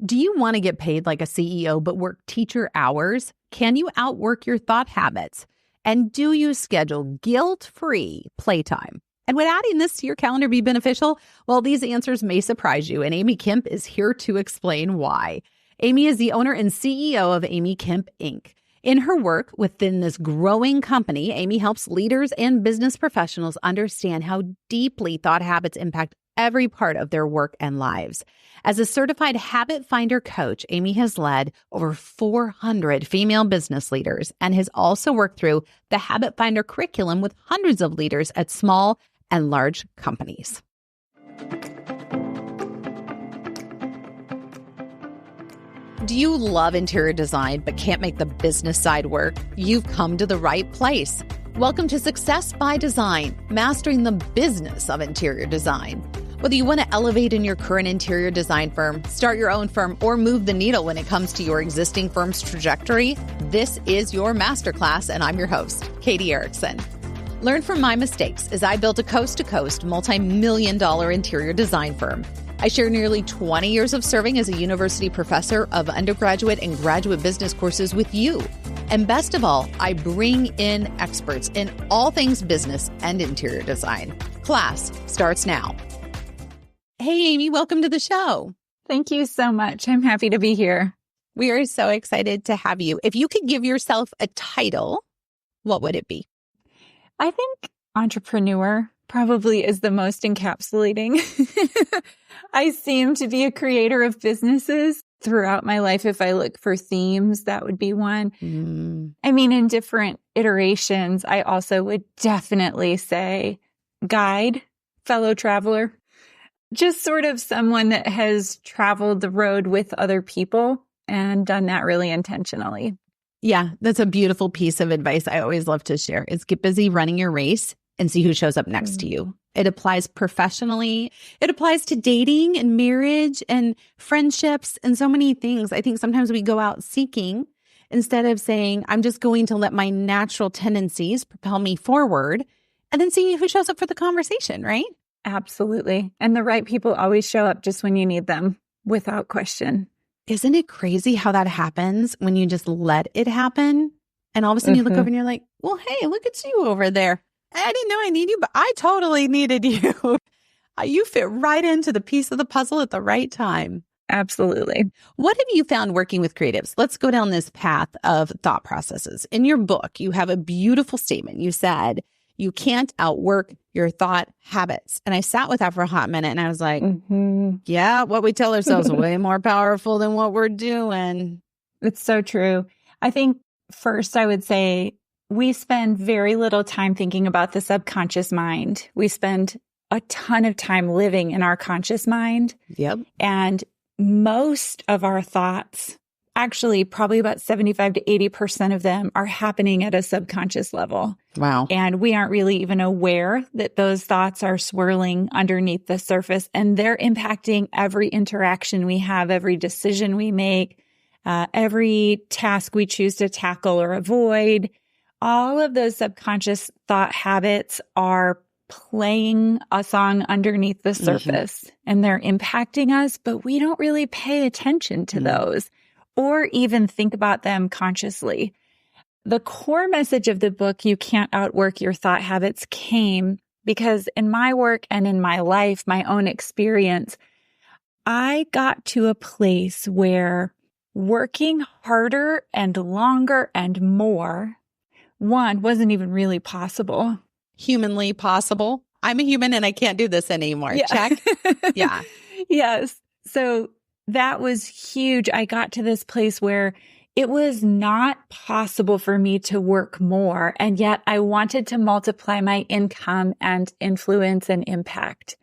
Do you want to get paid like a CEO but work teacher hours? Can you outwork your thought habits? And do you schedule guilt-free playtime? And would adding this to your calendar be beneficial? Well, these answers may surprise you, and Amy Kemp is here to explain why. Amy is the owner and CEO of Amy Kemp, Inc. In her work within this growing company, Amy helps leaders and business professionals understand how deeply thought habits impact every part of their work and lives. As a certified habit finder coach, Amy has led over 400 female business leaders and has also worked through the Habit Finder curriculum with hundreds of leaders at small and large companies. Do you love interior design but can't make the business side work? You've come to the right place. Welcome to Success by Design, mastering the business of interior design. Whether you want to elevate in your current interior design firm, start your own firm, or move the needle when it comes to your existing firm's trajectory, this is your masterclass, and I'm your host, Katie Erickson. Learn from my mistakes as I built a coast-to-coast, multi-million-dollar interior design firm. I share nearly 20 years of serving as a university professor of undergraduate and graduate business courses with you. And best of all, I bring in experts in all things business and interior design. Class starts now. Hey, Amy, welcome to the show. Thank you so much. I'm happy to be here. We are so excited to have you. If you could give yourself a title, what would it be? I think entrepreneur probably is the most encapsulating. I seem to be a creator of businesses throughout my life. If I look for themes, that would be one. I mean, in different iterations, I also would definitely say guide, fellow traveler. Just sort of someone that has traveled the road with other people and done that really intentionally. Yeah, that's a beautiful piece of advice I always love to share is get busy running your race and see who shows up next to you. It applies professionally. It applies to dating and marriage and friendships and so many things. I think sometimes we go out seeking instead of saying, I'm just going to let my natural tendencies propel me forward and then seeing who shows up for the conversation, right? Absolutely. And the right people always show up just when you need them, without question. Isn't it crazy how that happens when you just let it happen? And all of a sudden you look over and you're like, well, hey, look at you over there. I didn't know I need you, but I totally needed you. You fit right into the piece of the puzzle at the right time. Absolutely. What have you found working with creatives? Let's go down this path of thought processes. In your book, you have a beautiful statement. You said, you can't outwork your thought habits. And I sat with that for a hot minute and I was like, yeah, what we tell ourselves is way more powerful than what we're doing. It's so true. I think first I would say we spend very little time thinking about the subconscious mind. We spend a ton of time living in our conscious mind. Yep. And most of our thoughts, actually probably about 75 to 80% of them are happening at a subconscious level. Wow. And we aren't really even aware that those thoughts are swirling underneath the surface, and they're impacting every interaction we have, every decision we make, every task we choose to tackle or avoid. All of those subconscious thought habits are playing a song underneath the surface, and they're impacting us, but we don't really pay attention to those or even think about them consciously. The core message of the book, You Can't Outwork Your Thought Habits, came because in my work and in my life, my own experience, I got to a place where working harder and longer and more, one, wasn't even really possible. Humanly possible. I'm a human and I can't do this anymore. Yeah. Check. Yeah. Yes. So that was huge. I got to this place where it was not possible for me to work more, and yet I wanted to multiply my income and influence and impact.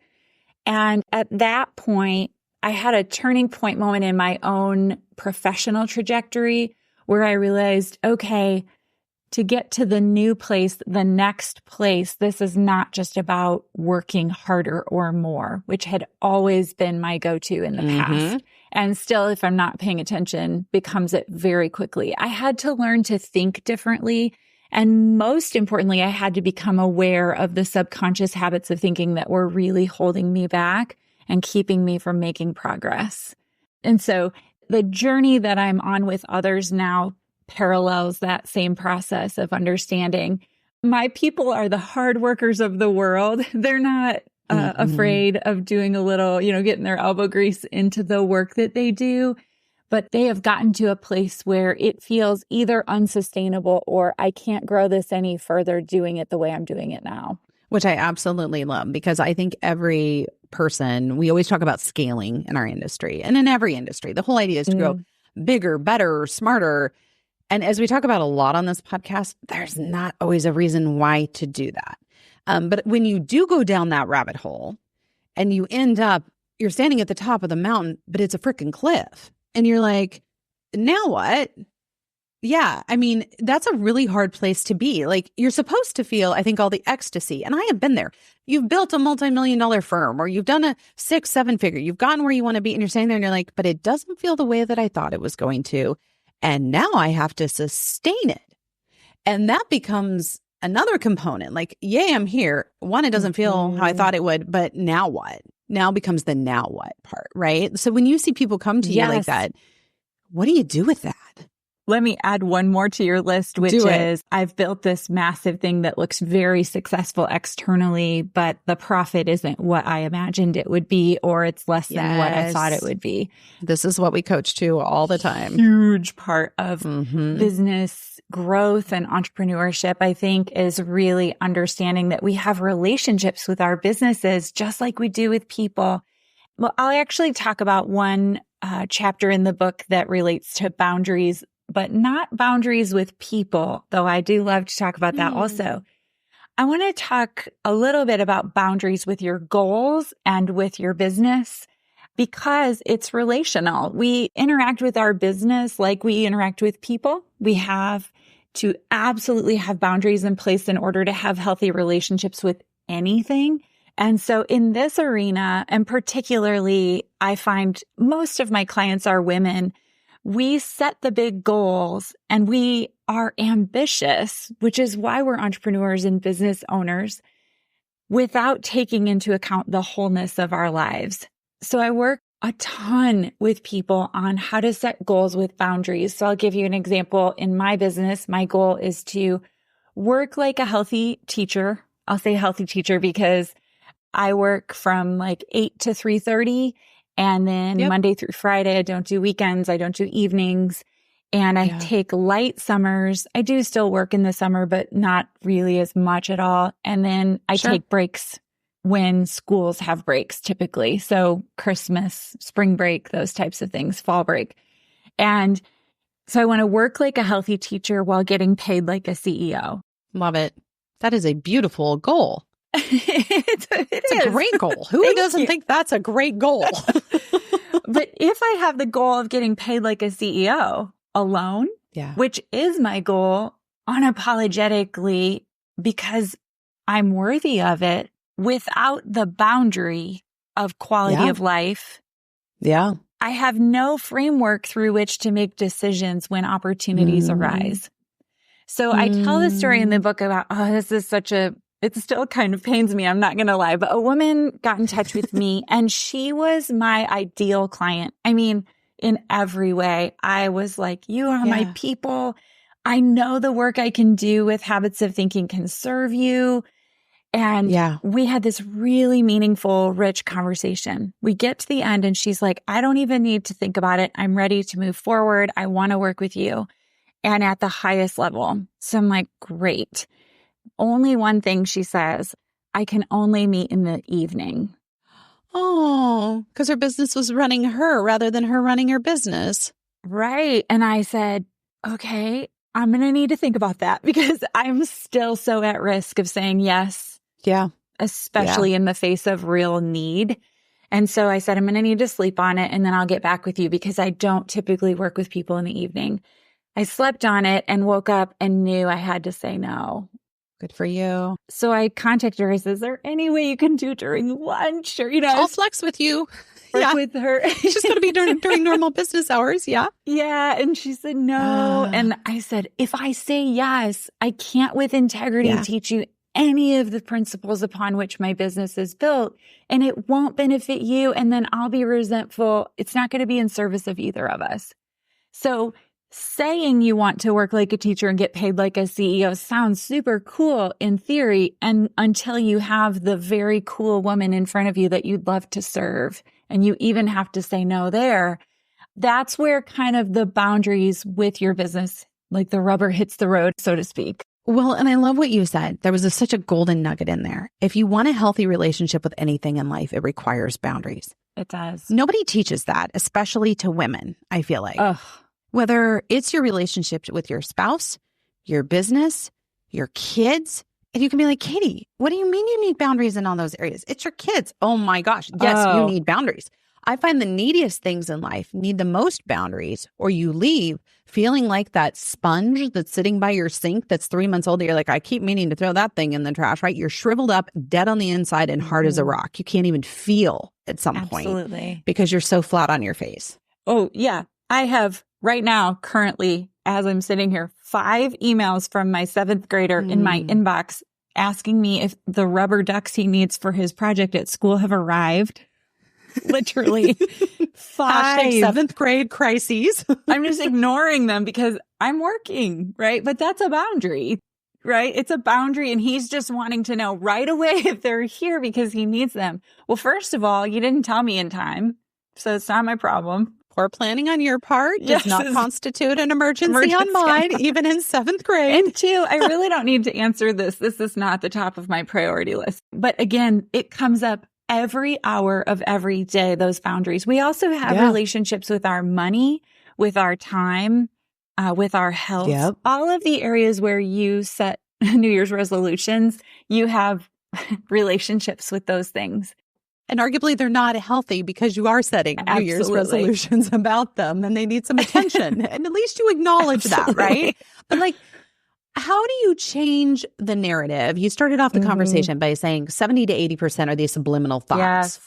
And at that point, I had a turning point moment in my own professional trajectory where I realized, okay, to get to the new place, the next place, this is not just about working harder or more, which had always been my go-to in the past. And still, if I'm not paying attention, becomes it very quickly. I had to learn to think differently. And most importantly, I had to become aware of the subconscious habits of thinking that were really holding me back and keeping me from making progress. And so the journey that I'm on with others now parallels that same process of understanding my people are the hard workers of the world. They're not afraid of doing a little, getting their elbow grease into the work that they do. But they have gotten to a place where it feels either unsustainable or I can't grow this any further doing it the way I'm doing it now. Which I absolutely love, because I think every person, we always talk about scaling in our industry and in every industry. The whole idea is to go bigger, better, smarter. And as we talk about a lot on this podcast, there's not always a reason why to do that. But when you do go down that rabbit hole and you end up, you're standing at the top of the mountain, but it's a freaking cliff. And you're like, now what? Yeah. I mean, that's a really hard place to be. Like, you're supposed to feel, I think, all the ecstasy. And I have been there. You've built a multi-million-dollar firm, or you've done a 6-7 figure. You've gotten where you want to be. And you're standing there and you're like, but it doesn't feel the way that I thought it was going to. And now I have to sustain it. And that becomes another component. Like, yay, I'm here. One, it doesn't feel how I thought it would, but now what? Now becomes the now what part, right? So when you see people come to you like that, what do you do with that? Let me add one more to your list, which is I've built this massive thing that looks very successful externally, but the profit isn't what I imagined it would be, or it's less than what I thought it would be. This is what we coach to all the time. Huge part of business growth and entrepreneurship, I think, is really understanding that we have relationships with our businesses just like we do with people. Well, I'll actually talk about one chapter in the book that relates to boundaries, but not boundaries with people, though I do love to talk about that also. I want to talk a little bit about boundaries with your goals and with your business, because it's relational. We interact with our business like we interact with people. We have to absolutely have boundaries in place in order to have healthy relationships with anything. And so in this arena, and particularly, I find most of my clients are women. We set the big goals and we are ambitious, which is why we're entrepreneurs and business owners, without taking into account the wholeness of our lives. So I work a ton with people on how to set goals with boundaries. So I'll give you an example. In my business, my goal is to work like a healthy teacher. I'll say healthy teacher because I work from like 8 to 3:30. And then Monday through Friday, I don't do weekends. I don't do evenings. And I take light summers. I do still work in the summer, but not really as much at all. And then I take breaks when schools have breaks typically. So Christmas, spring break, those types of things, fall break. And so I want to work like a healthy teacher while getting paid like a CEO. Love it. That is a beautiful goal. It's a great goal. Who doesn't think that's a great goal? But if I have the goal of getting paid like a CEO alone, which is my goal unapologetically because I'm worthy of it, without the boundary of quality of life, I have no framework through which to make decisions when opportunities arise. So I tell the story in the book about, this is it still kind of pains me, I'm not going to lie, but a woman got in touch with me and she was my ideal client. I mean, in every way, I was like, you are my people. I know the work I can do with Habits of Thinking can serve you. And we had this really meaningful, rich conversation. We get to the end and she's like, I don't even need to think about it. I'm ready to move forward. I want to work with you. And at the highest level. So I'm like, great. Only one thing, she says, I can only meet in the evening. Oh, because her business was running her rather than her running her business. Right. And I said, okay, I'm going to need to think about that because I'm still so at risk of saying yes. Yeah. Especially in the face of real need. And so I said, I'm going to need to sleep on it and then I'll get back with you because I don't typically work with people in the evening. I slept on it and woke up and knew I had to say no. Good for you. So I contacted her. I said, is there any way you can do during lunch? Or, I'll flex with you. With her. It's just going to be during normal business hours. Yeah. Yeah. And she said, no. And I said, if I say yes, I can't with integrity teach you any of the principles upon which my business is built, and it won't benefit you. And then I'll be resentful. It's not going to be in service of either of us. So saying you want to work like a teacher and get paid like a CEO sounds super cool in theory, and until you have the very cool woman in front of you that you'd love to serve, and you even have to say no there, that's where kind of the boundaries with your business, like the rubber hits the road, so to speak. Well, and I love what you said. There was such a golden nugget in there. If you want a healthy relationship with anything in life, it requires boundaries. It does. Nobody teaches that, especially to women, I feel like. Ugh. Whether it's your relationship with your spouse, your business, your kids. And you can be like, Katie, what do you mean you need boundaries in all those areas? It's your kids. Oh my gosh. Yes, you need boundaries. I find the neediest things in life need the most boundaries, or you leave feeling like that sponge that's sitting by your sink that's 3 months old. You're like, I keep meaning to throw that thing in the trash, right? You're shriveled up, dead on the inside, and hard as a rock. You can't even feel at some point because you're so flat on your face. Oh, yeah. I have right now, currently, as I'm sitting here, 5 emails from my 7th grader in my inbox asking me if the rubber ducks he needs for his project at school have arrived. Literally 5. Hashtag 7th grade crises. I'm just ignoring them because I'm working, right? But that's a boundary, right? It's a boundary, and he's just wanting to know right away if they're here because he needs them. Well, first of all, you didn't tell me in time, so it's not my problem. Poor planning on your part does not constitute an emergency on mine, even in 7th grade. And 2, I really don't need to answer this. This is not the top of my priority list. But again, it comes up every hour of every day, those boundaries. We also have relationships with our money, with our time, with our health, all of the areas where you set New Year's resolutions, you have relationships with those things. And arguably they're not healthy because you are setting New Year's resolutions about them, and they need some attention. And at least you acknowledge that, right? But like, how do you change the narrative? You started off the conversation by saying 70 to 80% are these subliminal thoughts.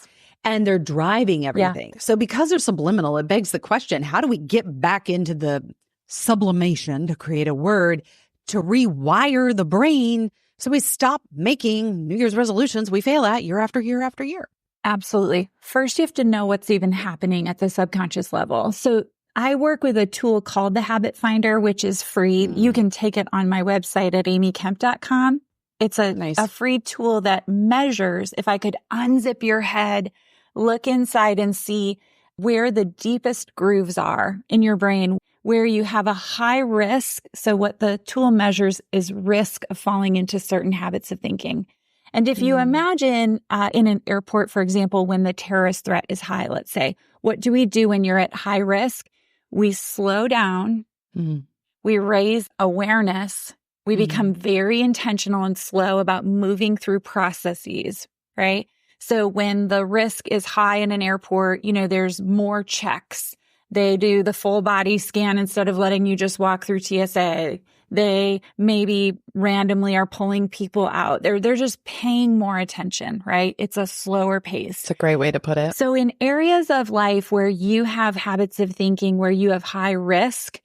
And they're driving everything. So because they're subliminal, it begs the question, how do we get back into the sublimation, to create a word, to rewire the brain so we stop making New Year's resolutions we fail at year after year after year? Absolutely. First, you have to know what's even happening at the subconscious level. So I work with a tool called the Habit Finder, which is free. You can take it on my website at amykemp.com. It's a free tool that measures, if I could unzip your head, look inside and see where the deepest grooves are in your brain, where you have a high risk. So what the tool measures is risk of falling into certain habits of thinking. And if you imagine in an airport, for example, when the terrorist threat is high, let's say, what do we do when you're at high risk? We slow down, we raise awareness, we become very intentional and slow about moving through processes, right? So when the risk is high in an airport, there's more checks. They do the full body scan instead of letting you just walk through TSA. They maybe randomly are pulling people out. They're just paying more attention, right? It's a slower pace. It's a great way to put it. So in areas of life where you have habits of thinking, where you have high risk,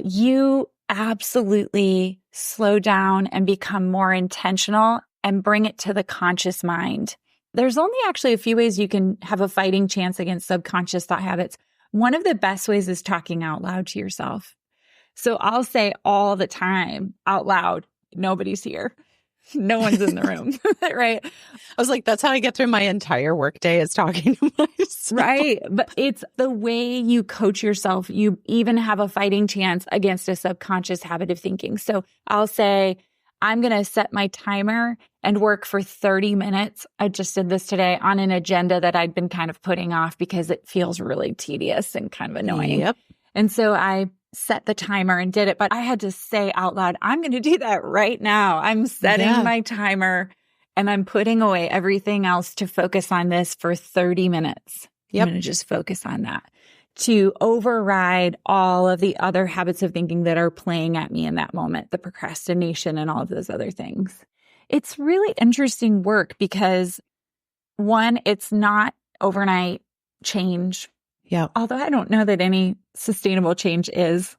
you absolutely slow down and become more intentional and bring it to the conscious mind. There's only actually a few ways you can have a fighting chance against subconscious thought habits. One of the best ways is talking out loud to yourself. So I'll say all the time out loud, nobody's here. No one's in the room, right? I was like, that's how I get through my entire workday, is talking to myself. Right. But it's the way you coach yourself. You even have a fighting chance against a subconscious habit of thinking. So I'll say, I'm going to set my timer and work for 30 minutes. I just did this today on an agenda that I'd been kind of putting off because it feels really tedious and kind of annoying. And so I set the timer and did it, but I had to say out loud, I'm going to do that right now. I'm setting my timer and I'm putting away everything else to focus on this for 30 minutes. I'm going to just focus on that to override all of the other habits of thinking that are playing at me in that moment, the procrastination and all of those other things. It's really interesting work because, one, it's not overnight change. Although I don't know that any sustainable change is.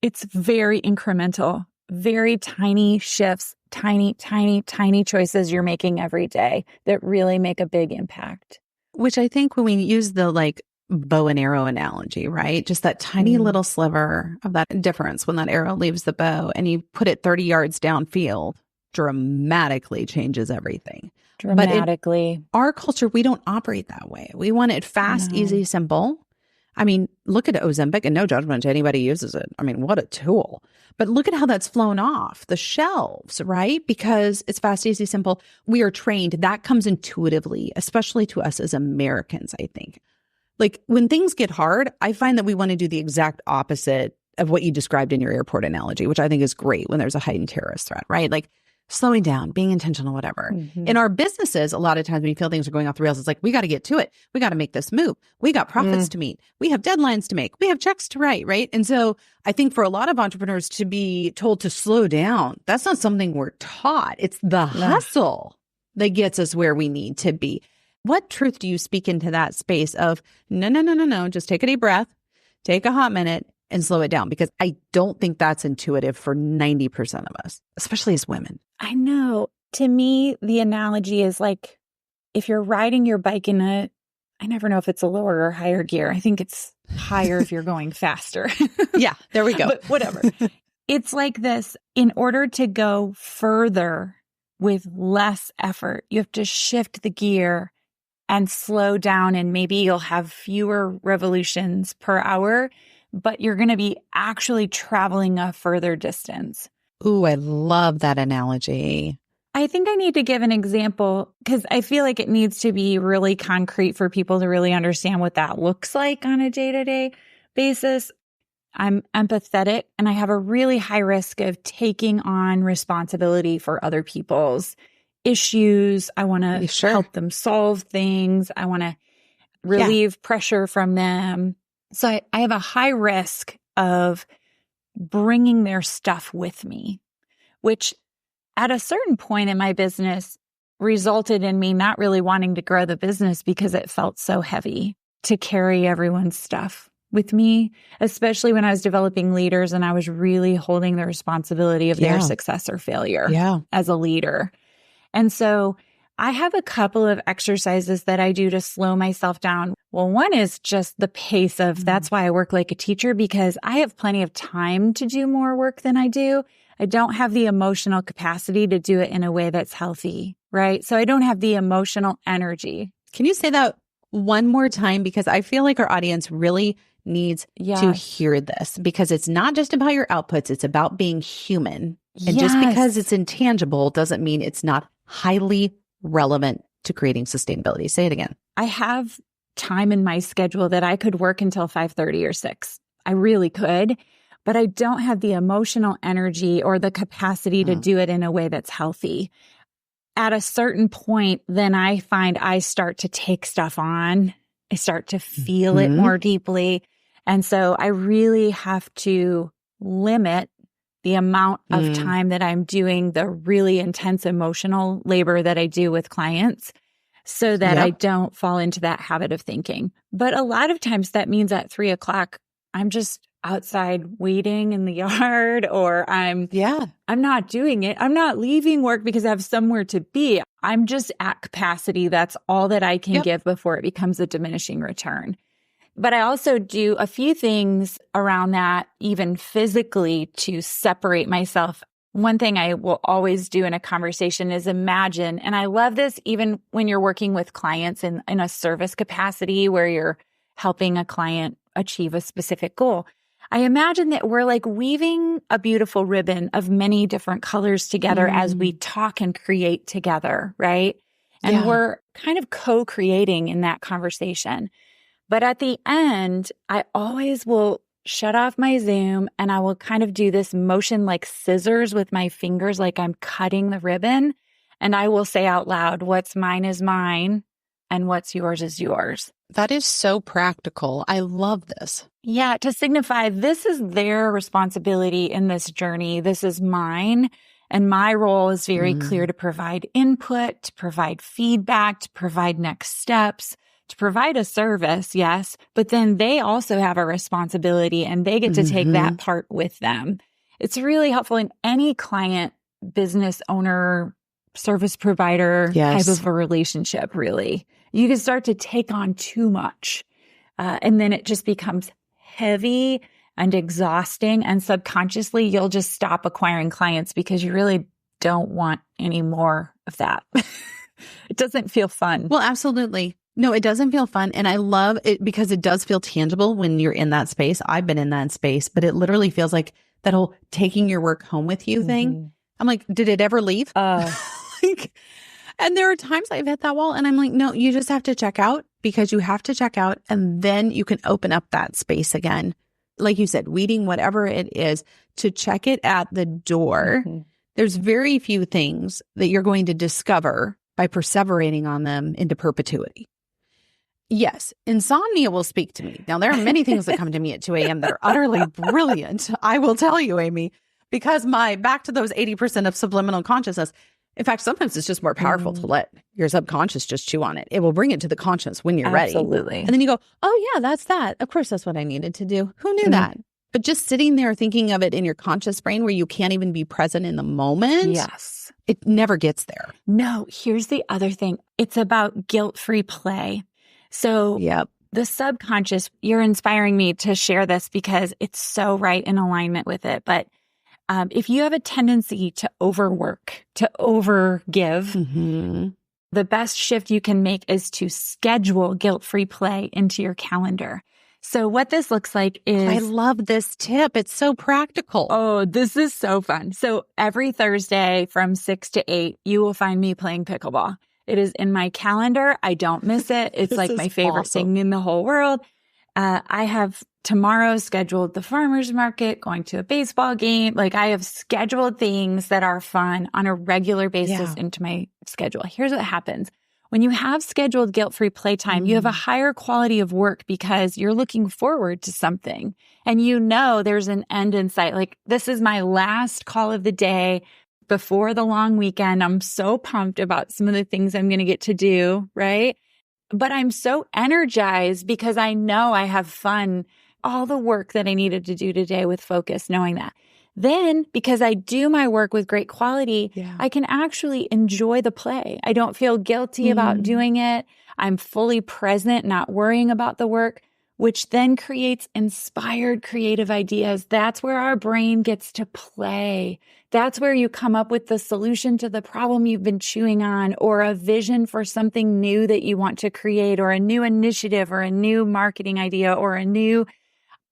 It's very incremental. very tiny shifts, tiny, tiny, tiny choices you're making every day that really make a big impact. Which I think when we use the like bow and arrow analogy, right? Just that tiny little sliver of that difference when that arrow leaves the bow and you put it 30 yards downfield dramatically changes everything. Dramatically. But in our culture, we don't operate that way. We want it fast, easy, simple. I mean, look at Ozempic, and no judgment to anybody who uses it. I mean, what a tool. But look at how that's flown off the shelves, right? Because it's fast, easy, simple. We are trained. That comes intuitively, especially to us as Americans, I think. Like when things get hard, I find that we want to do the exact opposite of what you described in your airport analogy, which I think is great when there's a heightened terrorist threat, right? Like slowing down, being intentional, whatever. In our businesses, a lot of times when you feel things are going off the rails, it's like, we got to get to it. We got to make this move. We got profits to meet. We have deadlines to make. We have checks to write, right? And so I think for a lot of entrepreneurs to be told to slow down, that's not something we're taught. It's the hustle that gets us where we need to be. What truth do you speak into that space of, no, just take a deep breath, take a hot minute, and slow it down? Because I don't think that's intuitive for 90% of us, especially as women. I know. To me, the analogy is like if you're riding your bike in I never know if it's a lower or higher gear. I think it's higher if you're going faster. Yeah, there we go. But whatever. It's like this. In order to go further with less effort, you have to shift the gear and slow down, and maybe you'll have fewer revolutions per hour, but you're going to be actually traveling a further distance. Ooh, I love that analogy. I think I need to give an example because I feel like it needs to be really concrete for people to really understand what that looks like on a day-to-day basis. I'm empathetic and I have a really high risk of taking on responsibility for other people's issues. I want to help them solve things. I want to relieve pressure from them. So I have a high risk of bringing their stuff with me, which at a certain point in my business resulted in me not really wanting to grow the business because it felt so heavy to carry everyone's stuff with me, especially when I was developing leaders and I was really holding the responsibility of their success or failure as a leader. And so I have a couple of exercises that I do to slow myself down. Well, one is just the pace of, that's why I work like a teacher, because I have plenty of time to do more work than I do. I don't have the emotional capacity to do it in a way that's healthy, right? So I don't have the emotional energy. Can you say that one more time? Because I feel like our audience really needs to hear this, because it's not just about your outputs. It's about being human. And just because it's intangible doesn't mean it's not highly relevant to creating sustainability. Say it again. I have time in my schedule that I could work until 5:30 or 6. I really could, but I don't have the emotional energy or the capacity to do it in a way that's healthy. At a certain point, then I find I start to take stuff on. I start to feel it more deeply. And so I really have to limit the amount of time that I'm doing the really intense emotional labor that I do with clients so that I don't fall into that habit of thinking. But a lot of times that means at 3:00, I'm just outside waiting in the yard, or I'm not doing it. I'm not leaving work because I have somewhere to be. I'm just at capacity. That's all that I can give before it becomes a diminishing return. But I also do a few things around that, even physically, to separate myself. One thing I will always do in a conversation is imagine, and I love this even when you're working with clients in a service capacity where you're helping a client achieve a specific goal. I imagine that we're like weaving a beautiful ribbon of many different colors together as we talk and create together, right? And we're kind of co-creating in that conversation. But at the end, I always will shut off my Zoom and I will kind of do this motion like scissors with my fingers, like I'm cutting the ribbon. And I will say out loud, what's mine is mine and what's yours is yours. That is so practical. I love this. Yeah, to signify this is their responsibility in this journey. This is mine. And my role is very clear to provide input, to provide feedback, to provide next steps, to provide a service, yes, but then they also have a responsibility and they get to take that part with them. It's really helpful in any client, business owner, service provider type of a relationship, really. You can start to take on too much. And then it just becomes heavy and exhausting. And subconsciously, you'll just stop acquiring clients because you really don't want any more of that. It doesn't feel fun. Well, absolutely. No, it doesn't feel fun. And I love it because it does feel tangible when you're in that space. I've been in that space, but it literally feels like that whole taking your work home with you thing. I'm like, did it ever leave? And there are times I've hit that wall and I'm like, no, you just have to check out because you have to check out and then you can open up that space again. Like you said, weeding whatever it is to check it at the door. There's very few things that you're going to discover by perseverating on them into perpetuity. Yes, insomnia will speak to me. Now, there are many things that come to me at 2 a.m. that are utterly brilliant. I will tell you, Amy, because back to those 80% of subliminal consciousness. In fact, sometimes it's just more powerful to let your subconscious just chew on it. It will bring it to the conscious when you're ready. Absolutely. And then you go, oh yeah, that's that. Of course, that's what I needed to do. Who knew that? But just sitting there thinking of it in your conscious brain where you can't even be present in the moment. Yes. It never gets there. No, here's the other thing. It's about guilt-free play. So the subconscious, you're inspiring me to share this because it's so right in alignment with it. But if you have a tendency to overwork, to overgive, the best shift you can make is to schedule guilt-free play into your calendar. So what this looks like is... I love this tip. It's so practical. Oh, this is so fun. So every Thursday from 6 to 8, you will find me playing pickleball. It is in my calendar. I don't miss it. It's like my favorite thing in the whole world. I have tomorrow scheduled the farmer's market, going to a baseball game. Like I have scheduled things that are fun on a regular basis into my schedule. Here's what happens. When you have scheduled guilt-free playtime, you have a higher quality of work because you're looking forward to something and you know there's an end in sight. Like this is my last call of the day before the long weekend. I'm so pumped about some of the things I'm going to get to do, right? But I'm so energized because I know I have fun, all the work that I needed to do today with focus, knowing that. Then, because I do my work with great quality, I can actually enjoy the play. I don't feel guilty about doing it. I'm fully present, not worrying about the work, which then creates inspired creative ideas. That's where our brain gets to play. That's where you come up with the solution to the problem you've been chewing on, or a vision for something new that you want to create, or a new initiative, or a new marketing idea, or a new...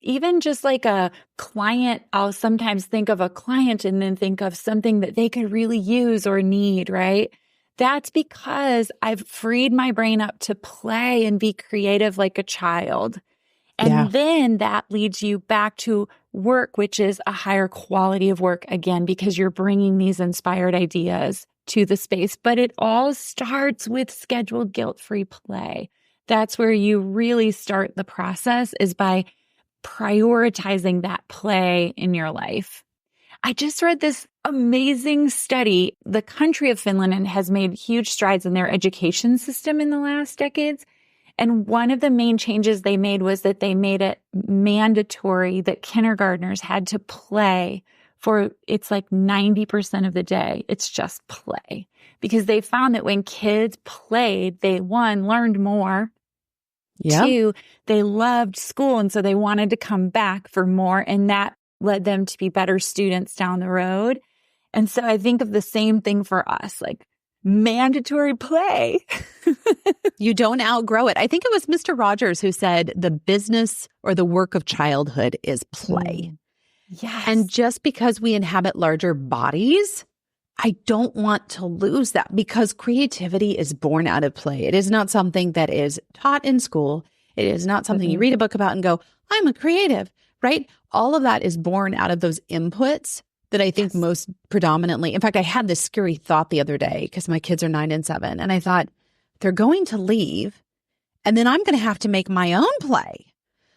Even just like a client, I'll sometimes think of a client and then think of something that they could really use or need, right? That's because I've freed my brain up to play and be creative like a child. And then that leads you back to work, which is a higher quality of work again, because you're bringing these inspired ideas to the space. But it all starts with scheduled guilt-free play. That's where you really start the process, is by prioritizing that play in your life. I just read this amazing study. The country of Finland has made huge strides in their education system in the last decades. And one of the main changes they made was that they made it mandatory that kindergartners had to play for, it's like 90% of the day. It's just play. Because they found that when kids played, they, one, learned more. Two, they loved school. And so they wanted to come back for more. And that led them to be better students down the road. And so I think of the same thing for us, like mandatory play. You don't outgrow it. I think it was Mr. Rogers who said the business or the work of childhood is play. Yes. And just because we inhabit larger bodies, I don't want to lose that, because creativity is born out of play. It is not something that is taught in school. It is not something you read a book about and go, I'm a creative, right? All of that is born out of those inputs that I think most predominantly. In fact, I had this scary thought the other day because my kids are 9 and 7. And I thought, they're going to leave and then I'm going to have to make my own play.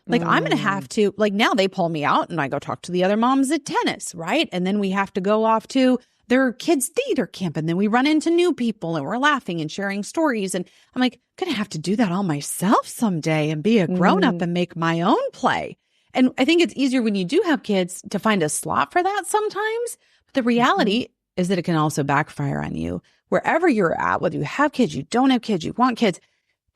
Like I'm going to have to, like now they pull me out and I go talk to the other moms at tennis, right? And then we have to go off to their kids' theater camp. And then we run into new people and we're laughing and sharing stories. And I'm like, going to have to do that all myself someday and be a grown up and make my own play. And I think it's easier when you do have kids to find a slot for that sometimes. But the reality is that it can also backfire on you. Wherever you're at, whether you have kids, you don't have kids, you want kids,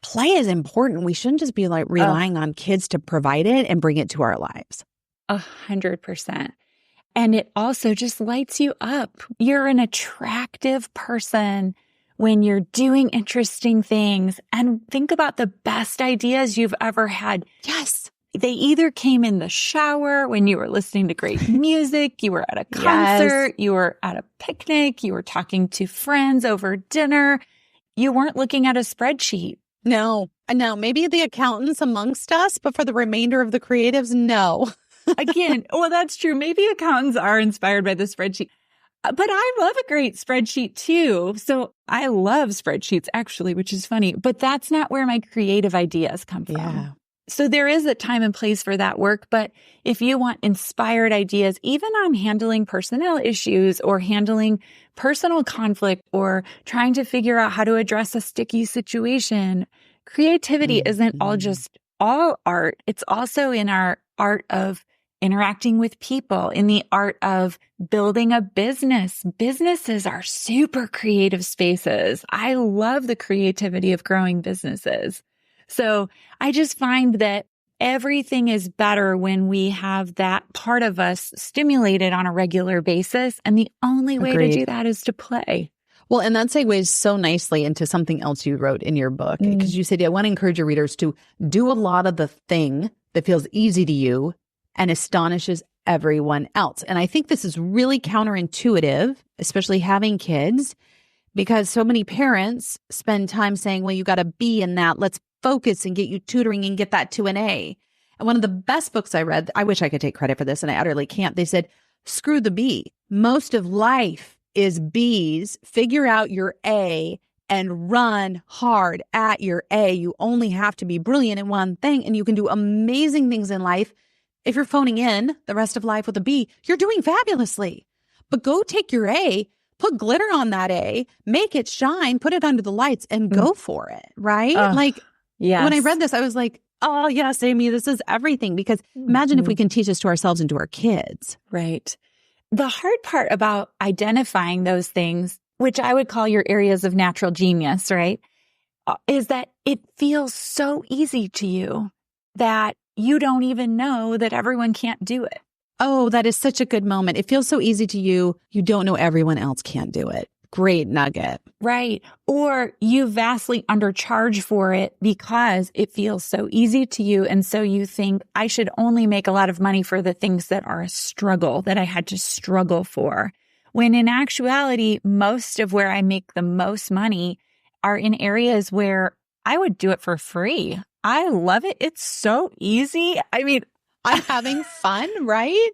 play is important. We shouldn't just be like relying on kids to provide it and bring it to our lives. 100%. And it also just lights you up. You're an attractive person when you're doing interesting things. And think about the best ideas you've ever had. Yes. They either came in the shower when you were listening to great music, you were at a concert, you were at a picnic, you were talking to friends over dinner. You weren't looking at a spreadsheet. No, maybe the accountants amongst us, but for the remainder of the creatives, no. Again, well, that's true. Maybe accountants are inspired by the spreadsheet, but I love a great spreadsheet too. So I love spreadsheets actually, which is funny, but that's not where my creative ideas come from. Yeah. So there is a time and place for that work. But if you want inspired ideas, even on handling personnel issues or handling personal conflict or trying to figure out how to address a sticky situation, creativity isn't all art. It's also in our art of interacting with people, in the art of building a business. Businesses are super creative spaces. I love the creativity of growing businesses. So I just find that everything is better when we have that part of us stimulated on a regular basis. And the only way to do that is to play. Well, and that segues so nicely into something else you wrote in your book, because you said, I want to encourage your readers to do a lot of the thing that feels easy to you and astonishes everyone else. And I think this is really counterintuitive, especially having kids, because so many parents spend time saying, well, you got a B in that. Let's focus and get you tutoring and get that to an A. And one of the best books I read, I wish I could take credit for this and I utterly can't. They said, screw the B. Most of life is B's. Figure out your A and run hard at your A. You only have to be brilliant in one thing and you can do amazing things in life. If you're phoning in the rest of life with a B, you're doing fabulously. But go take your A, put glitter on that A, make it shine, put it under the lights and go for it, right? Yes. When I read this, I was like, oh, yes, Amy, this is everything. Because imagine if we can teach this to ourselves and to our kids. Right. The hard part about identifying those things, which I would call your areas of natural genius, right, is that it feels so easy to you that you don't even know that everyone can't do it. Oh, that is such a good moment. It feels so easy to you. You don't know everyone else can't do it. Great nugget. Right. Or you vastly undercharge for it because it feels so easy to you. And so you think I should only make a lot of money for the things that are a struggle, that I had to struggle for. When in actuality, most of where I make the most money are in areas where I would do it for free. I love it. It's so easy. I mean, I'm having fun, right?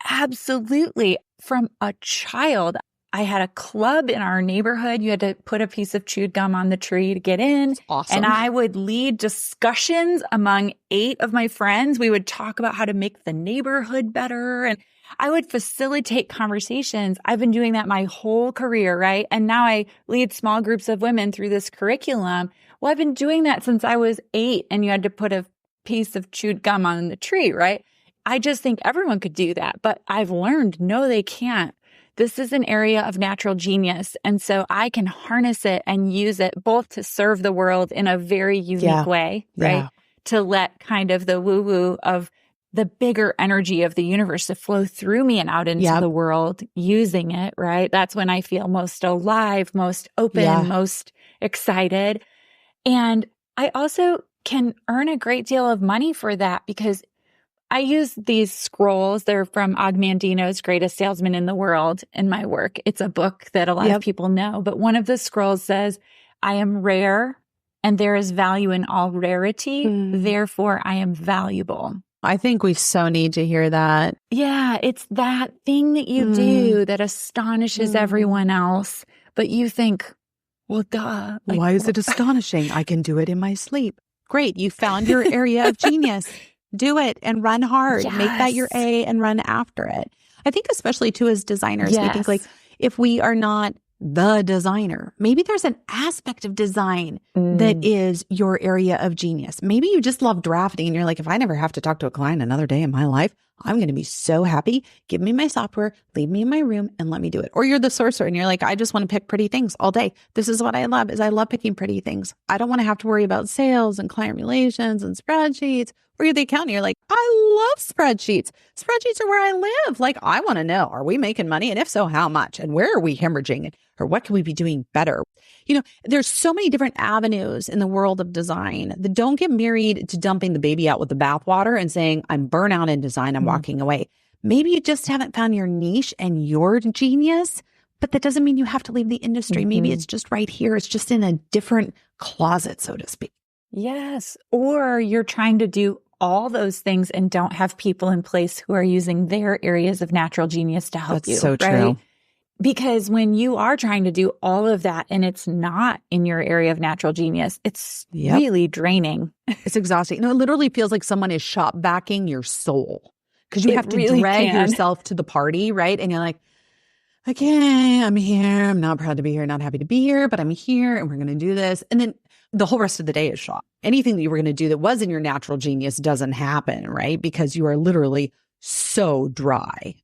Absolutely. From a child, I had a club in our neighborhood. You had to put a piece of chewed gum on the tree to get in. Awesome. And I would lead discussions among 8 of my friends. We would talk about how to make the neighborhood better. And I would facilitate conversations. I've been doing that my whole career, right? And now I lead small groups of women through this curriculum. Well, I've been doing that since I was 8 and you had to put a piece of chewed gum on the tree, right? I just think everyone could do that. But I've learned, no, they can't. This is an area of natural genius. And so I can harness it and use it both to serve the world in a very unique way, right? Yeah. To let kind of the woo-woo of the bigger energy of the universe to flow through me and out into the world using it, right? That's when I feel most alive, most open, most excited. And I also can earn a great deal of money for that because I use these scrolls. They're from Og Mandino's Greatest Salesman in the World in my work. It's a book that a lot of people know. But one of the scrolls says, I am rare and there is value in all rarity. Therefore, I am valuable. I think we so need to hear that. Yeah, it's that thing that you do that astonishes everyone else. But you think, well, duh. Like, why is it astonishing? I can do it in my sleep. Great. You found your area of genius. Do it and run hard. Yes. Make that your A and run after it. I think especially too as designers, we think like if we are not the designer. Maybe there's an aspect of design that is your area of genius. Maybe you just love drafting and you're like, if I never have to talk to a client another day in my life, I'm going to be so happy. Give me my software, leave me in my room and let me do it. Or you're the sorcerer and you're like, I just want to pick pretty things all day. This is what I love, is I love picking pretty things. I don't want to have to worry about sales and client relations and spreadsheets. Or you're the accountant. You're like, I love spreadsheets. Spreadsheets are where I live. Like, I want to know, are we making money? And if so, how much? And where are we hemorrhaging? Or what can we be doing better? You know, there's so many different avenues in the world of design that don't get married to dumping the baby out with the bathwater and saying, I'm burnout in design, I'm walking away. Maybe you just haven't found your niche and your genius, but that doesn't mean you have to leave the industry. Maybe it's just right here. It's just in a different closet, so to speak. Yes. Or you're trying to do all those things and don't have people in place who are using their areas of natural genius to help you. That's so true. Right? Because when you are trying to do all of that and it's not in your area of natural genius, it's really draining. It's exhausting. You know, it literally feels like someone is shop backing your soul because you have to really drag yourself to the party, right? And you're like, okay, I'm here. I'm not proud to be here, not happy to be here, but I'm here and we're going to do this. And then the whole rest of the day is shot. Anything that you were going to do that was in your natural genius doesn't happen, right? Because you are literally so dry.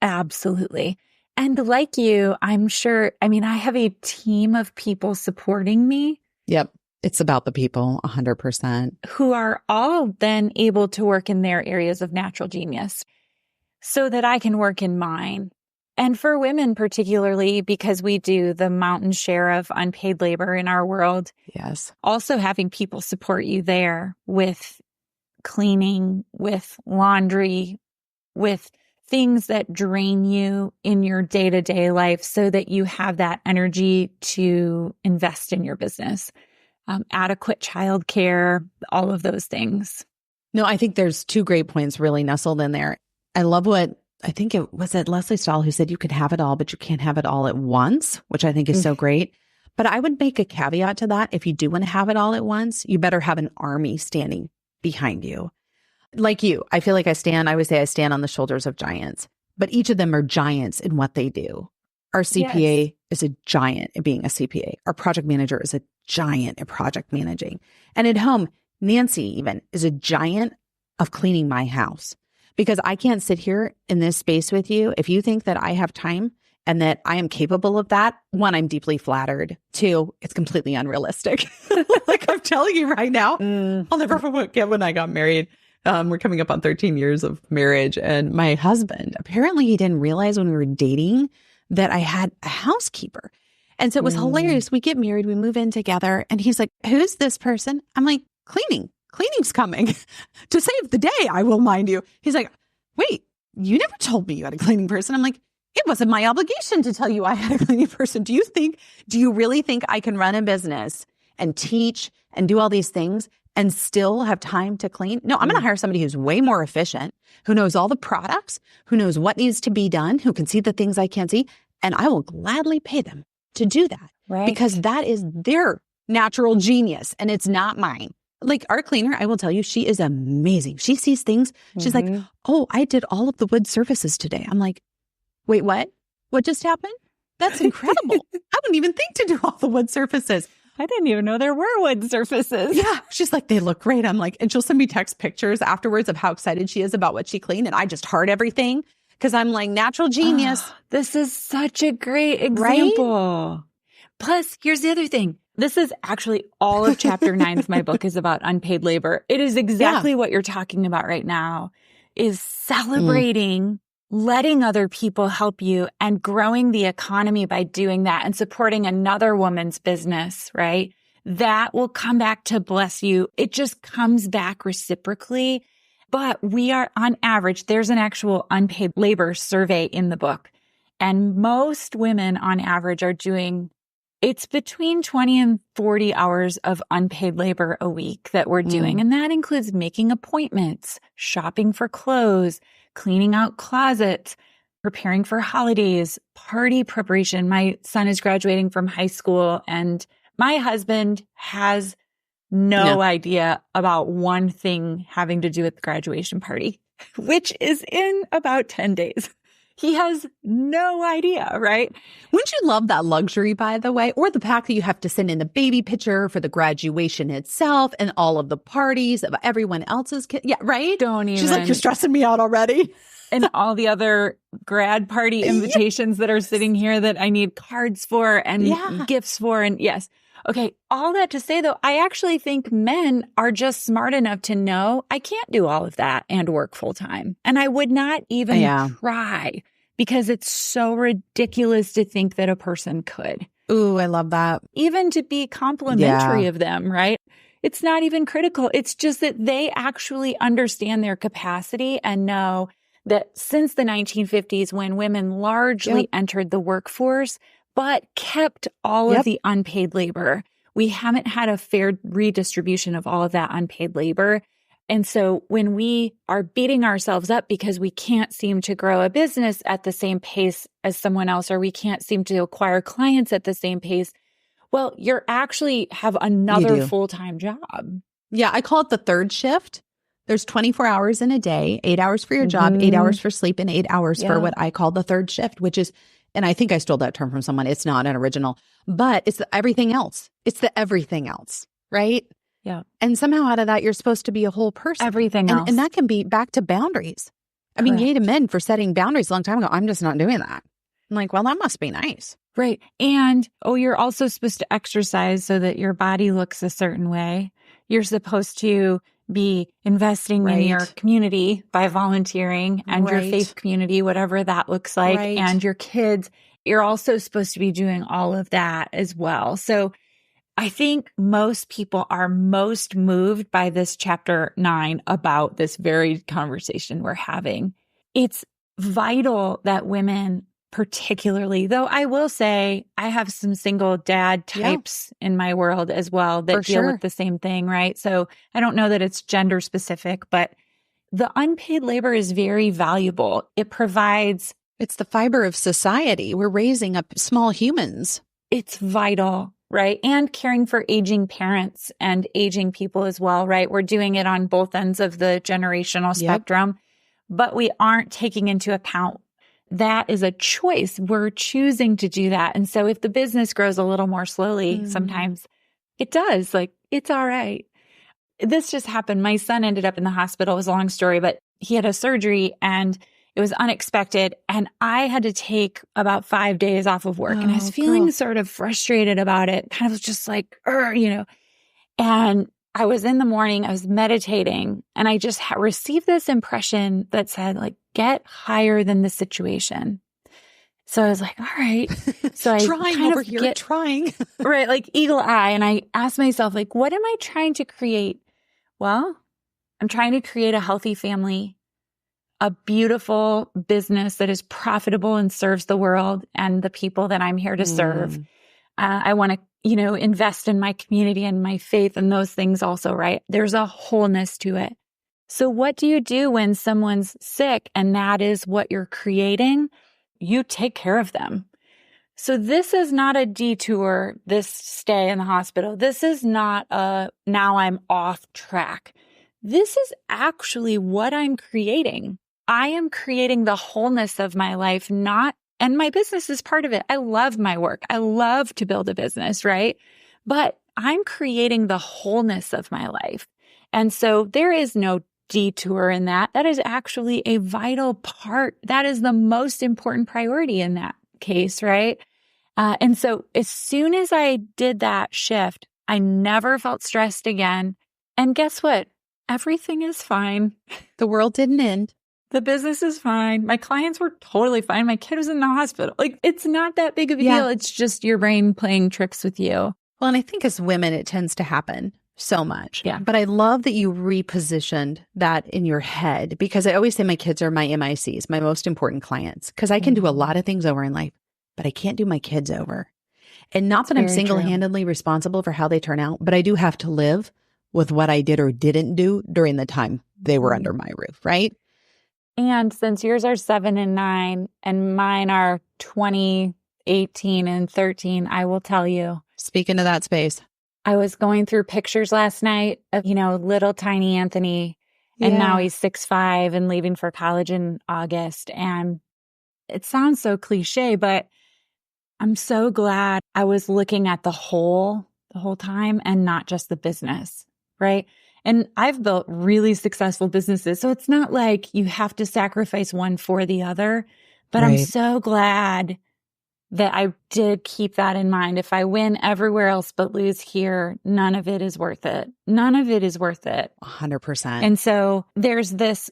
Absolutely. And like you, I'm sure, I mean, I have a team of people supporting me. Yep. It's about the people, 100%. Who are all then able to work in their areas of natural genius so that I can work in mine. And for women particularly, because we do the mountain share of unpaid labor in our world. Yes. Also having people support you there with cleaning, with laundry, with things that drain you in your day-to-day life so that you have that energy to invest in your business. Adequate childcare, all of those things. No, I think there's two great points really nestled in there. I love what I think it was Leslie Stahl who said you could have it all, but you can't have it all at once, which I think is so great. But I would make a caveat to that. If you do want to have it all at once, you better have an army standing behind you. Like you, I feel like I always say I stand on the shoulders of giants, but each of them are giants in what they do. Our CPA is a giant at being a CPA. Our project manager is a giant at project managing. And at home, Nancy even is a giant of cleaning my house. Because I can't sit here in this space with you if you think that I have time and that I am capable of that. One, I'm deeply flattered. Two, it's completely unrealistic. Like I'm telling you right now, I'll never forget when I got married. We're coming up on 13 years of marriage. And my husband, apparently he didn't realize when we were dating that I had a housekeeper. And so it was hilarious. We get married, we move in together. And he's like, who's this person? I'm like, cleaning. Cleaning's coming to save the day, I will mind you. He's like, wait, you never told me you had a cleaning person. I'm like, it wasn't my obligation to tell you I had a cleaning person. Do you really think I can run a business and teach and do all these things and still have time to clean? No, I'm going to hire somebody who's way more efficient, who knows all the products, who knows what needs to be done, who can see the things I can't see. And I will gladly pay them to do that because that is their natural genius and it's not mine. Like our cleaner, I will tell you, she is amazing. She sees things. She's like, oh, I did all of the wood surfaces today. I'm like, wait, what? What just happened? That's incredible. I wouldn't even think to do all the wood surfaces. I didn't even know there were wood surfaces. Yeah. She's like, they look great. I'm like, and she'll send me text pictures afterwards of how excited she is about what she cleaned. And I just heart everything because I'm like, natural genius. This is such a great example. Right? Plus, here's the other thing. This is actually all of chapter 9 of my book is about unpaid labor. It is exactly what you're talking about right now, is celebrating, letting other people help you and growing the economy by doing that and supporting another woman's business, right? That will come back to bless you. It just comes back reciprocally. But we are on average, there's an actual unpaid labor survey in the book. And most women on average are doing it's between 20 and 40 hours of unpaid labor a week that we're doing. And that includes making appointments, shopping for clothes, cleaning out closets, preparing for holidays, party preparation. My son is graduating from high school and my husband has no idea about one thing having to do with the graduation party, which is in about 10 days. He has no idea, right? Wouldn't you love that luxury, by the way? Or the fact that you have to send in the baby picture for the graduation itself and all of the parties of everyone else's kids. Yeah, right? Don't even. She's like, you're stressing me out already. And all the other grad party invitations that are sitting here that I need cards for and gifts for. And yes. Okay. All that to say, though, I actually think men are just smart enough to know I can't do all of that and work full time. And I would not even try because it's so ridiculous to think that a person could. Ooh, I love that. Even to be complimentary of them, right? It's not even critical. It's just that they actually understand their capacity and know that since the 1950s, when women largely entered the workforce, but kept all of the unpaid labor, we haven't had a fair redistribution of all of that unpaid labor. And so when we are beating ourselves up because we can't seem to grow a business at the same pace as someone else, or we can't seem to acquire clients at the same pace, well, you're actually have another full-time job. Yeah, I call it the third shift. There's 24 hours in a day, 8 hours for your job, 8 hours for sleep, and 8 hours for what I call the third shift, which is, and I think I stole that term from someone. It's not an original, but it's the everything else. It's the everything else, right? Yeah. And somehow out of that, you're supposed to be a whole person. Everything else. And that can be back to boundaries. I mean, you hated men for setting boundaries a long time ago. I'm just not doing that. I'm like, well, that must be nice. Right. And, you're also supposed to exercise so that your body looks a certain way. You're supposed to be investing in your community by volunteering and your faith community, whatever that looks like, and your kids. You're also supposed to be doing all of that as well. So I think most people are most moved by this chapter 9 about this very conversation we're having. It's vital that women particularly, though I will say I have some single dad types in my world as well that deal with the same thing, right? So I don't know that it's gender specific, but the unpaid labor is very valuable. It provides... It's the fiber of society. We're raising up small humans. It's vital, right? And caring for aging parents and aging people as well, right? We're doing it on both ends of the generational spectrum, but we aren't taking into account that is a choice. We're choosing to do that. And so if the business grows a little more slowly, sometimes it does. Like, it's all right. This just happened. My son ended up in the hospital. It was a long story, but he had a surgery and it was unexpected. And I had to take about 5 days off of work. And I was feeling sort of frustrated about it. Kind of just like, and I was in the morning, I was meditating, and I just received this impression that said, like, get higher than the situation. So I was like, all right. So I trying. Right, like eagle eye. And I asked myself, like, what am I trying to create? Well, I'm trying to create a healthy family, a beautiful business that is profitable and serves the world and the people that I'm here to serve. I want to, invest in my community and my faith and those things also, right? There's a wholeness to it. So what do you do when someone's sick and that is what you're creating? You take care of them. So this is not a detour, this stay in the hospital. This is not a now I'm off track. This is actually what I'm creating. I am creating the wholeness of my life, and my business is part of it. I love my work. I love to build a business, right? But I'm creating the wholeness of my life. And so there is no detour in that. That is actually a vital part. That is the most important priority in that case, right? And so as soon as I did that shift, I never felt stressed again. And guess what? Everything is fine. The world didn't end. The business is fine. My clients were totally fine. My kid was in the hospital. Like, it's not that big of a deal. It's just your brain playing tricks with you. Well, and I think as women, it tends to happen so much. Yeah. But I love that you repositioned that in your head, because I always say my kids are my MICs, my most important clients, because I can do a lot of things over in life, but I can't do my kids over. And not that I'm single-handedly responsible for how they turn out, but I do have to live with what I did or didn't do during the time they were under my roof, right? And since yours are 7 and 9 and mine are 20, 18, and 13, I will tell you. Speak into that space. I was going through pictures last night of, little tiny Anthony, and now he's 6'5" and leaving for college in August. And it sounds so cliche, but I'm so glad I was looking at the whole time and not just the business, right? And I've built really successful businesses. So it's not like you have to sacrifice one for the other, but I'm so glad that I did keep that in mind. If I win everywhere else but lose here, none of it is worth it. None of it is worth it. 100%. And so there's this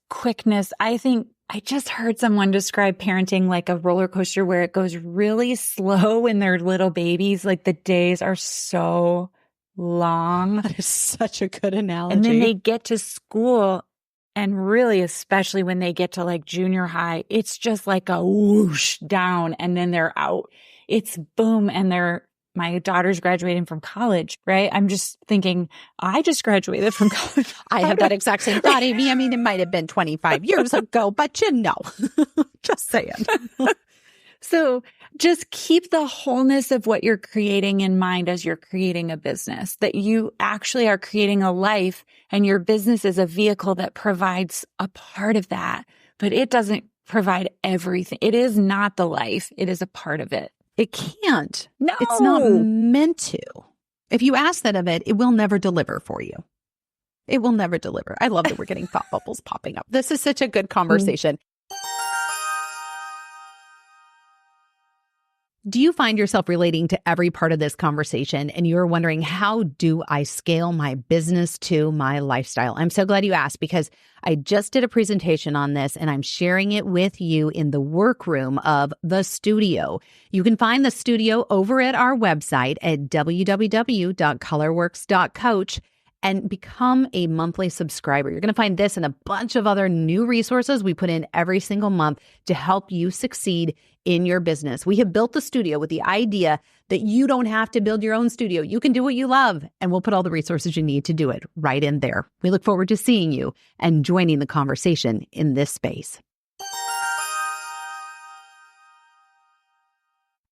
quickness. I think I just heard someone describe parenting like a roller coaster where it goes really slow when they're little babies. Like the days are so long. That is such a good analogy. And then they get to school, and really, especially when they get to like junior high, it's just like a whoosh down and then they're out. It's boom. And my daughter's graduating from college, right? I'm just thinking, I just graduated from college. I have that exact same thought, Amy. I mean, it might have been 25 years ago, but just saying. So just keep the wholeness of what you're creating in mind as you're creating a business, that you actually are creating a life and your business is a vehicle that provides a part of that, but it doesn't provide everything. It is not the life. It is a part of it. It can't. No. It's not meant to. If you ask that of it, it will never deliver for you. It will never deliver. I love that we're getting thought bubbles popping up. This is such a good conversation. Do you find yourself relating to every part of this conversation and you're wondering, how do I scale my business to my lifestyle? I'm so glad you asked, because I just did a presentation on this and I'm sharing it with you in the workroom of the studio. You can find the studio over at our website at www.colorworks.coach and become a monthly subscriber. You're going to find this and a bunch of other new resources we put in every single month to help you succeed in your business. We have built the studio with the idea that you don't have to build your own studio. You can do what you love, and we'll put all the resources you need to do it right in there. We look forward to seeing you and joining the conversation in this space.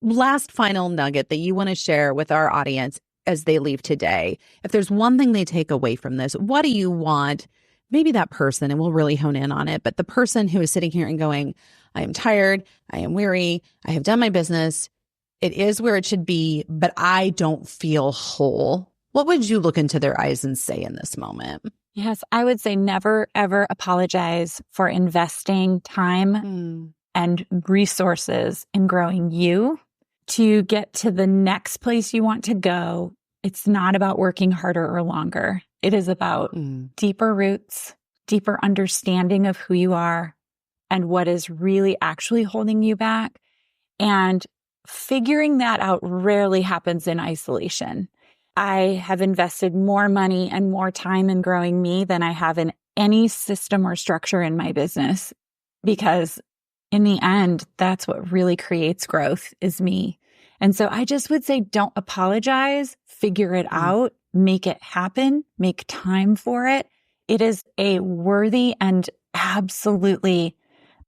Last final nugget that you want to share with our audience as they leave today. If there's one thing they take away from this, what do you want maybe that person, and we'll really hone in on it, but the person who is sitting here and going, I am tired, I am weary, I have done my business, it is where it should be, but I don't feel whole. What would you look into their eyes and say in this moment? Yes, I would say never, ever apologize for investing time and resources in growing you to get to the next place you want to go. It's not about working harder or longer. It is about deeper roots, deeper understanding of who you are and what is really actually holding you back. And figuring that out rarely happens in isolation. I have invested more money and more time in growing me than I have in any system or structure in my business, because in the end, that's what really creates growth, is me. And so I just would say, don't apologize, figure it out, make it happen, make time for it. It is a worthy and absolutely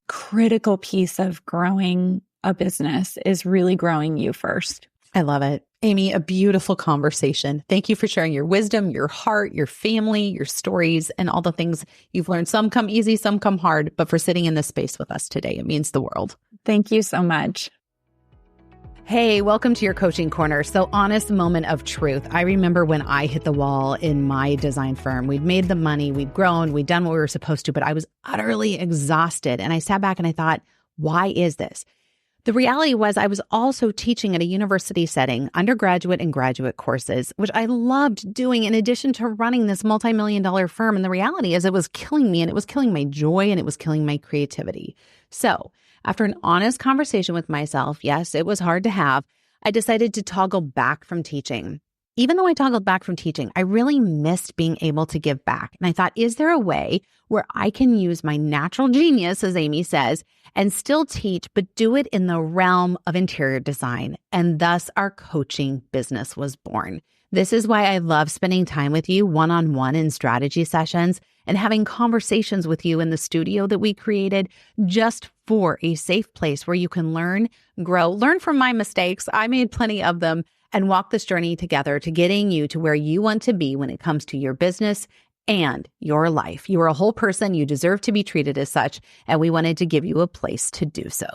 critical piece of growing a business, is really growing you first. I love it. Amy, a beautiful conversation. Thank you for sharing your wisdom, your heart, your family, your stories, and all the things you've learned. Some come easy, some come hard, but for sitting in this space with us today, it means the world. Thank you so much. Hey, welcome to your coaching corner. So, honest moment of truth. I remember when I hit the wall in my design firm. We'd made the money, we'd grown, we'd done what we were supposed to, but I was utterly exhausted. And I sat back and I thought, why is this? The reality was I was also teaching at a university setting, undergraduate and graduate courses, which I loved doing in addition to running this multi-million-dollar firm. And the reality is it was killing me, and it was killing my joy, and it was killing my creativity. So after an honest conversation with myself, yes, it was hard to have, I decided to toggle back from teaching. Even though I toggled back from teaching, I really missed being able to give back. And I thought, is there a way where I can use my natural genius, as Amy says, and still teach, but do it in the realm of interior design? And thus our coaching business was born. This is why I love spending time with you one-on-one in strategy sessions and having conversations with you in the studio that we created just for a safe place where you can learn, grow, learn from my mistakes. I made plenty of them, and walk this journey together to getting you to where you want to be when it comes to your business and your life. You are a whole person. You deserve to be treated as such, and we wanted to give you a place to do so.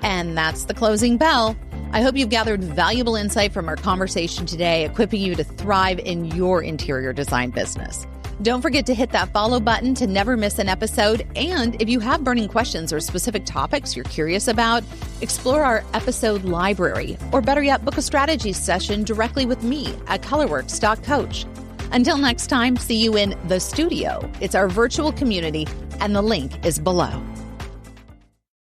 And that's the closing bell. I hope you've gathered valuable insight from our conversation today, equipping you to thrive in your interior design business. Don't forget to hit that follow button to never miss an episode. And if you have burning questions or specific topics you're curious about, explore our episode library, or better yet, book a strategy session directly with me at colorworks.coach. Until next time, see you in the studio. It's our virtual community, and the link is below.